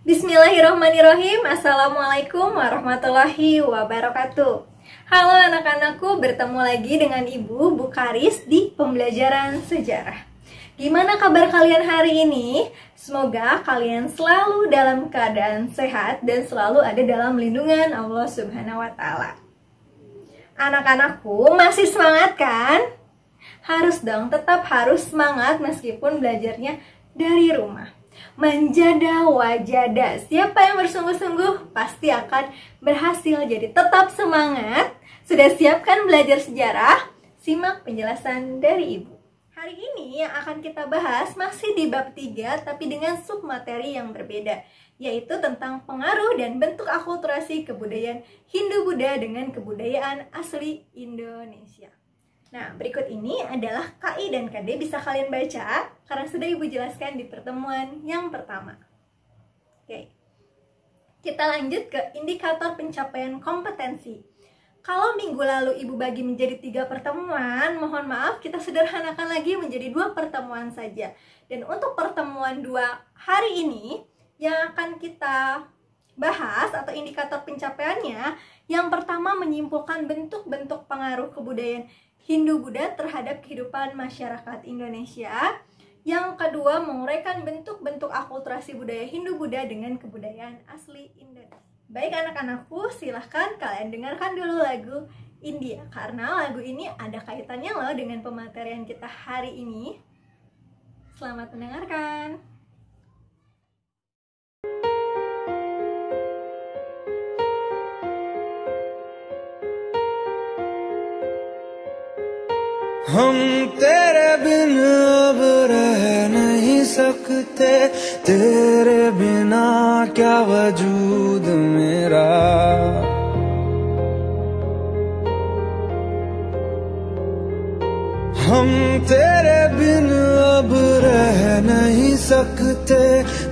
Bismillahirrahmanirrahim. Assalamualaikum warahmatullahi wabarakatuh. Halo anak-anakku, bertemu lagi dengan Ibu Bu Karis di pembelajaran sejarah. Gimana kabar kalian hari ini? Semoga kalian selalu dalam keadaan sehat dan selalu ada dalam lindungan Allah Subhanahu wa Ta'ala. Anak-anakku masih semangat kan? Harus dong, tetap harus semangat meskipun belajarnya dari rumah. Menjada wajada, siapa yang bersungguh-sungguh pasti akan berhasil. Jadi tetap semangat. Sudah siapkan belajar sejarah? Simak penjelasan dari Ibu. Hari ini yang akan kita bahas masih di bab 3 tapi dengan submateri yang berbeda, yaitu tentang pengaruh dan bentuk akulturasi kebudayaan Hindu-Buddha dengan kebudayaan asli Indonesia. Nah, berikut ini adalah KI dan KD, bisa kalian baca karena sudah Ibu jelaskan di pertemuan yang pertama. Oke, kita lanjut ke indikator pencapaian kompetensi. Kalau minggu lalu Ibu bagi menjadi 3 pertemuan, mohon maaf kita sederhanakan lagi menjadi 2 pertemuan saja. Dan untuk pertemuan 2 hari ini yang akan kita bahas atau indikator pencapaiannya, yang pertama menyimpulkan bentuk-bentuk pengaruh kebudayaan Hindu-Buddha terhadap kehidupan masyarakat Indonesia. Yang kedua, menguraikan bentuk-bentuk akulturasi budaya Hindu-Buddha dengan kebudayaan asli Indonesia. Baik anak-anakku, silahkan kalian dengarkan dulu lagu India, karena lagu ini ada kaitannya loh dengan pematerian kita hari ini. Selamat mendengarkan. हम तेरे बिन अब रह नहीं सकते, तेरे बिना क्या वजूद मेरा। हम तेरे बिन अब रह नहीं सकते,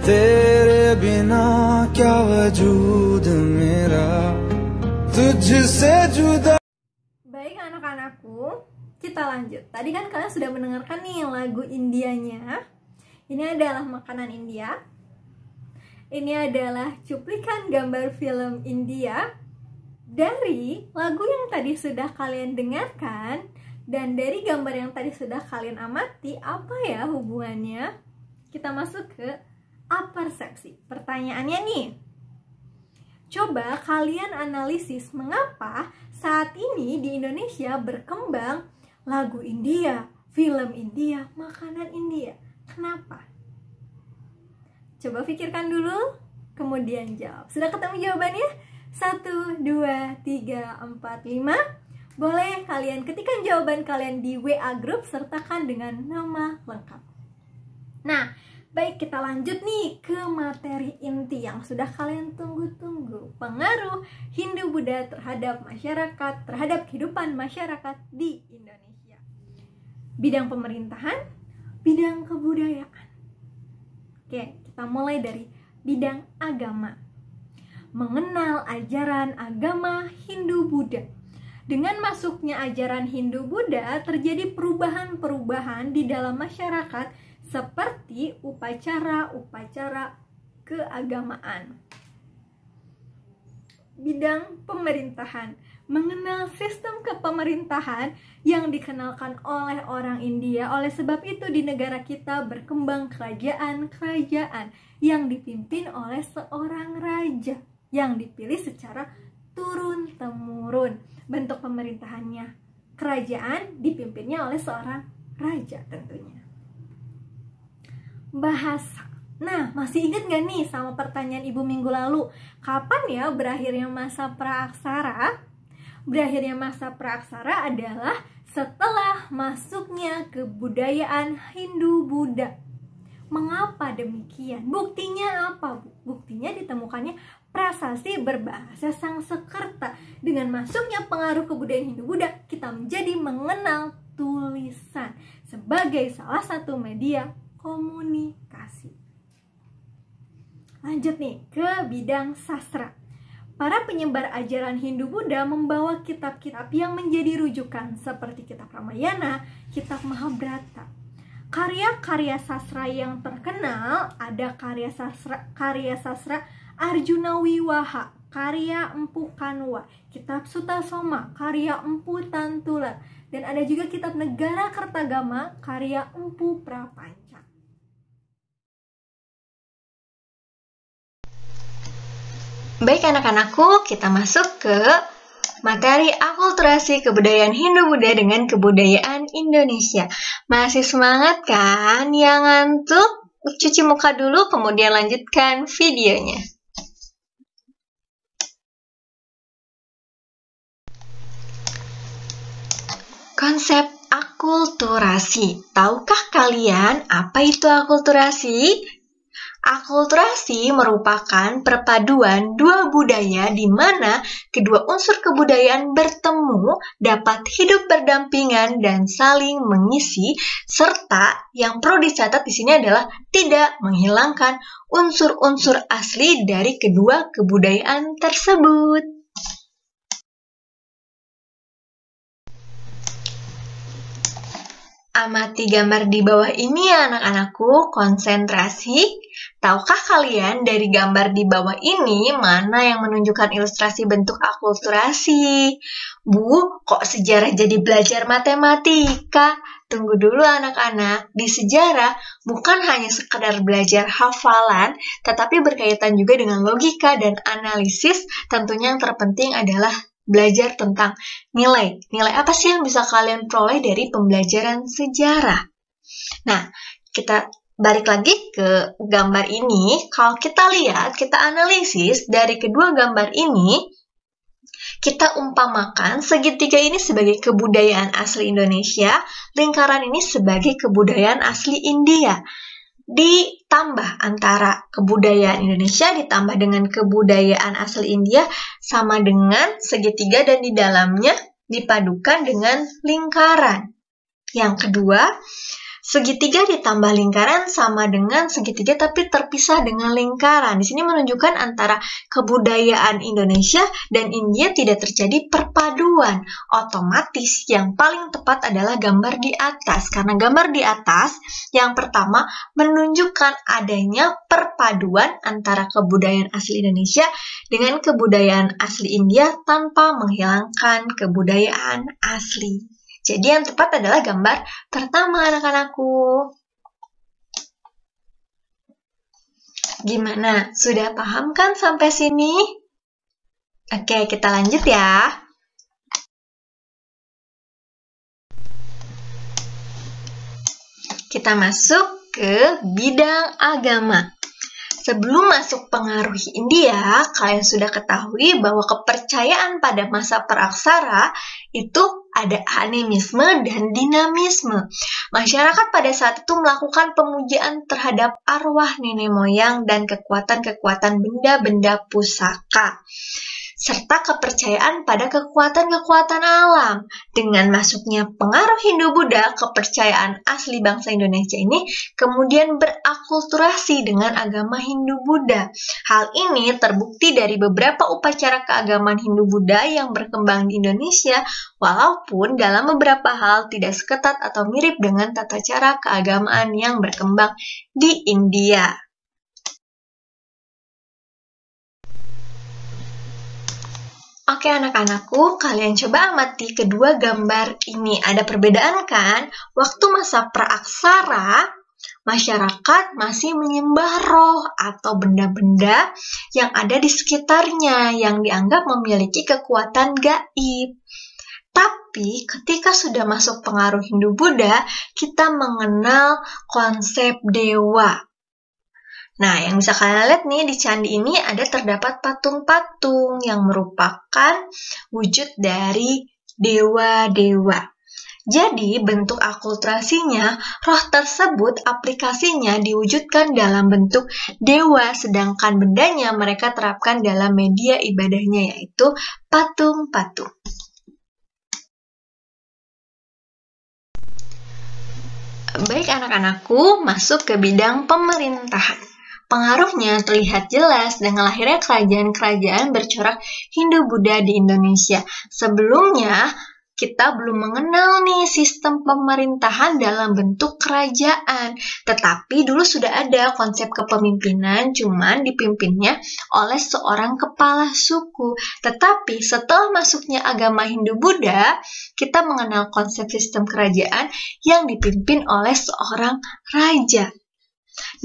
तेरे बिना क्या वजूद मेरा, तुझसे जुदा। Baik anak-anakku, kita lanjut. Tadi kan kalian sudah mendengarkan nih lagu Indianya. Ini adalah makanan India. Ini adalah cuplikan gambar film India dari lagu yang tadi sudah kalian dengarkan. Dan dari gambar yang tadi sudah kalian amati, apa ya hubungannya? Kita masuk ke apersepsi. Pertanyaannya nih, coba kalian analisis mengapa saat ini di Indonesia berkembang lagu India, film India, makanan India. Kenapa? Coba pikirkan dulu, kemudian jawab. Sudah ketemu jawabannya? 1, 2, 3, 4, 5. Boleh kalian ketikkan jawaban kalian di WA group, sertakan dengan nama lengkap. Nah, baik, kita lanjut nih ke materi inti yang sudah kalian tunggu-tunggu. Pengaruh Hindu-Buddha terhadap masyarakat, terhadap kehidupan masyarakat di Indonesia. Bidang pemerintahan, bidang kebudayaan. Oke, kita mulai dari bidang agama. Mengenal ajaran agama Hindu-Buddha. Dengan masuknya ajaran Hindu-Buddha, terjadi perubahan-perubahan di dalam masyarakat seperti upacara-upacara keagamaan. Bidang pemerintahan. Mengenal sistem kepemerintahan yang dikenalkan oleh orang India. Oleh sebab itu di negara kita berkembang kerajaan-kerajaan yang dipimpin oleh seorang raja yang dipilih secara turun-temurun. Bentuk pemerintahannya, kerajaan dipimpinnya oleh seorang raja tentunya. Bahasa. Nah, masih ingat gak nih sama pertanyaan Ibu minggu lalu? Kapan ya berakhirnya masa praaksara? Berakhirnya masa praaksara adalah setelah masuknya kebudayaan Hindu-Buddha. Mengapa demikian? Buktinya apa, Bu? Buktinya ditemukannya prasasti berbahasa Sanskerta. Dengan masuknya pengaruh kebudayaan Hindu-Buddha, kita menjadi mengenal tulisan sebagai salah satu media komunikasi. Lanjut nih ke bidang sastra. Para penyebar ajaran Hindu-Buddha membawa kitab-kitab yang menjadi rujukan seperti kitab Ramayana, kitab Mahabharata. karya-karya sastra yang terkenal ada karya sastra Arjuna Wiwaha, karya Empu Kanwa, kitab Sutasoma, karya Empu Tantular, dan ada juga kitab Negara Kertagama, karya Empu Prapanca. Baik anak-anakku, kita masuk ke materi akulturasi kebudayaan Hindu-Buddha dengan kebudayaan Indonesia. Masih semangat kan? Yang ngantuk, cuci muka dulu, kemudian lanjutkan videonya. Konsep akulturasi. Tahukah kalian apa itu akulturasi? Akulturasi merupakan perpaduan dua budaya di mana kedua unsur kebudayaan bertemu, dapat hidup berdampingan dan saling mengisi, serta yang perlu dicatat di sini adalah tidak menghilangkan unsur-unsur asli dari kedua kebudayaan tersebut. Amati gambar di bawah ini ya anak-anakku, konsentrasi. Tahukah kalian dari gambar di bawah ini mana yang menunjukkan ilustrasi bentuk akulturasi? Bu, kok sejarah jadi belajar matematika? Tunggu dulu anak-anak, di sejarah bukan hanya sekedar belajar hafalan, tetapi berkaitan juga dengan logika dan analisis. Tentunya yang terpenting adalah belajar tentang nilai. Nilai apa sih yang bisa kalian peroleh dari pembelajaran sejarah? Nah, kita balik lagi ke gambar ini. Kalau kita lihat, kita analisis dari kedua gambar ini, kita umpamakan segitiga ini sebagai kebudayaan asli Indonesia, lingkaran ini sebagai kebudayaan asli India. Ditambah antara kebudayaan Indonesia ditambah dengan kebudayaan asli India sama dengan segitiga dan di dalamnya dipadukan dengan lingkaran. Yang kedua, segitiga ditambah lingkaran sama dengan segitiga tapi terpisah dengan lingkaran. Di sini menunjukkan antara kebudayaan Indonesia dan India tidak terjadi perpaduan. Otomatis yang paling tepat adalah gambar di atas. Karena gambar di atas yang pertama menunjukkan adanya perpaduan antara kebudayaan asli Indonesia dengan kebudayaan asli India tanpa menghilangkan kebudayaan asli. Jadi yang tepat adalah gambar pertama anak-anakku. Gimana? Sudah paham kan sampai sini? Oke, kita lanjut ya. Kita masuk ke bidang agama. Sebelum masuk pengaruh India, kalian sudah ketahui bahwa kepercayaan pada masa praaksara itu ada animisme dan dinamisme. Masyarakat pada saat itu melakukan pemujaan terhadap arwah nenek moyang dan kekuatan-kekuatan benda-benda pusaka, serta kepercayaan pada kekuatan-kekuatan alam. Dengan masuknya pengaruh Hindu-Buddha, kepercayaan asli bangsa Indonesia ini kemudian berakulturasi dengan agama Hindu-Buddha. Hal ini terbukti dari beberapa upacara keagamaan Hindu-Buddha yang berkembang di Indonesia, walaupun dalam beberapa hal tidak seketat atau mirip dengan tata cara keagamaan yang berkembang di India. Oke anak-anakku, kalian coba amati kedua gambar ini. Ada perbedaan kan? Waktu masa praaksara, masyarakat masih menyembah roh atau benda-benda yang ada di sekitarnya yang dianggap memiliki kekuatan gaib. Tapi ketika sudah masuk pengaruh Hindu-Buddha, kita mengenal konsep dewa. Nah, yang bisa kalian lihat nih di candi ini ada terdapat patung-patung yang merupakan wujud dari dewa-dewa. Jadi, bentuk akulturasinya, roh tersebut aplikasinya diwujudkan dalam bentuk dewa, sedangkan bendanya mereka terapkan dalam media ibadahnya, yaitu patung-patung. Baik anak-anakku, masuk ke bidang pemerintahan. Pengaruhnya terlihat jelas dengan lahirnya kerajaan-kerajaan bercorak Hindu-Buddha di Indonesia. Sebelumnya, kita belum mengenal nih sistem pemerintahan dalam bentuk kerajaan. Tetapi dulu sudah ada konsep kepemimpinan, cuman dipimpinnya oleh seorang kepala suku. Tetapi setelah masuknya agama Hindu-Buddha, kita mengenal konsep sistem kerajaan yang dipimpin oleh seorang raja.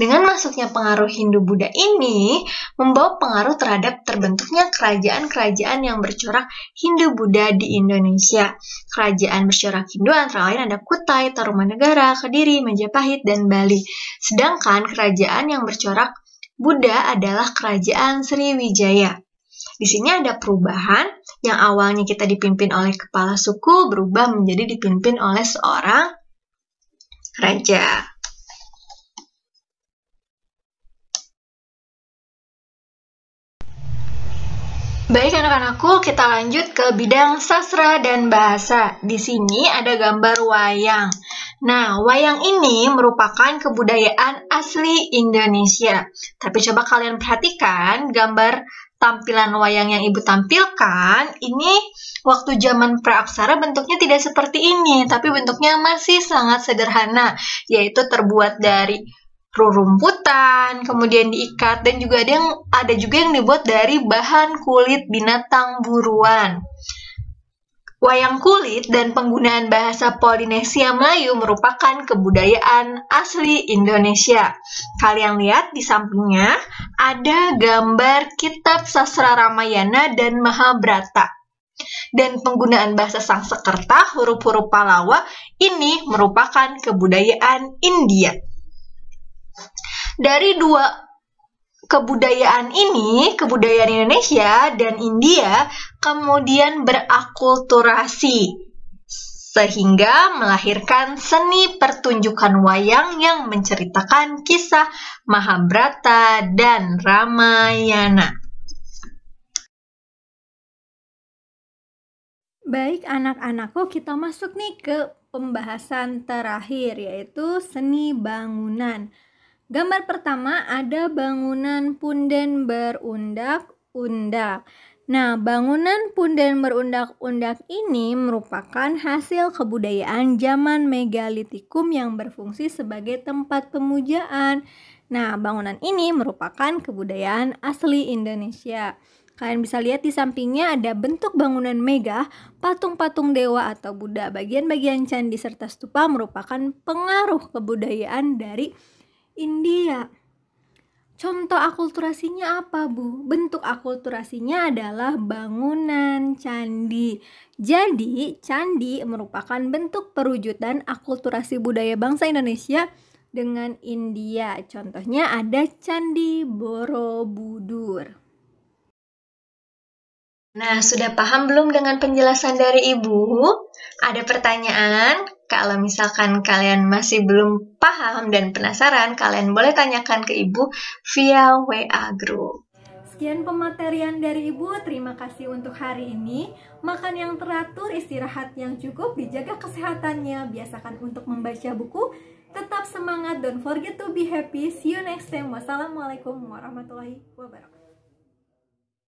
Dengan masuknya pengaruh Hindu-Buddha ini, membawa pengaruh terhadap terbentuknya kerajaan-kerajaan yang bercorak Hindu-Buddha di Indonesia. Kerajaan bercorak Hindu antara lain ada Kutai, Tarumanegara, Kediri, Majapahit, dan Bali. Sedangkan kerajaan yang bercorak Buddha adalah Kerajaan Sriwijaya. Di sini ada perubahan yang awalnya kita dipimpin oleh kepala suku berubah menjadi dipimpin oleh seorang raja. Baik anak-anakku, kita lanjut ke bidang sastra dan bahasa. Di sini ada gambar wayang. Nah, wayang ini merupakan kebudayaan asli Indonesia. Tapi coba kalian perhatikan gambar tampilan wayang yang ibu tampilkan. Ini waktu zaman praaksara bentuknya tidak seperti ini, tapi bentuknya masih sangat sederhana, yaitu terbuat dari rerumputan, kemudian diikat, dan juga ada juga yang dibuat dari bahan kulit binatang buruan. Wayang kulit dan penggunaan bahasa Polinesia Melayu merupakan kebudayaan asli Indonesia. Kalian lihat di sampingnya ada gambar kitab sastra Ramayana dan Mahabharata. Dan penggunaan bahasa Sangsekerta, huruf-huruf Palawa, ini merupakan kebudayaan India. Dari dua kebudayaan ini, kebudayaan Indonesia dan India, kemudian berakulturasi, sehingga melahirkan seni pertunjukan wayang yang menceritakan kisah Mahabharata dan Ramayana. Baik anak-anakku, kita masuk nih ke pembahasan terakhir, yaitu seni bangunan. Gambar pertama ada bangunan punden berundak-undak. Nah, bangunan punden berundak-undak ini merupakan hasil kebudayaan zaman megalitikum yang berfungsi sebagai tempat pemujaan. Nah, bangunan ini merupakan kebudayaan asli Indonesia. Kalian bisa lihat di sampingnya ada bentuk bangunan mega, patung-patung dewa atau Buddha. Bagian-bagian candi serta stupa merupakan pengaruh kebudayaan dari India. Contoh akulturasinya apa, Bu? Bentuk akulturasinya adalah bangunan candi. Jadi, candi merupakan bentuk perwujudan akulturasi budaya bangsa Indonesia dengan India. Contohnya ada Candi Borobudur. Nah, sudah paham belum dengan penjelasan dari Ibu? Ada pertanyaan? Kalau misalkan kalian masih belum paham dan penasaran, kalian boleh tanyakan ke Ibu via WA Group. Sekian pematerian dari Ibu, terima kasih untuk hari ini. Makan yang teratur, istirahat yang cukup, dijaga kesehatannya, biasakan untuk membaca buku, tetap semangat, don't forget to be happy. See you next time. Wassalamualaikum warahmatullahi wabarakatuh.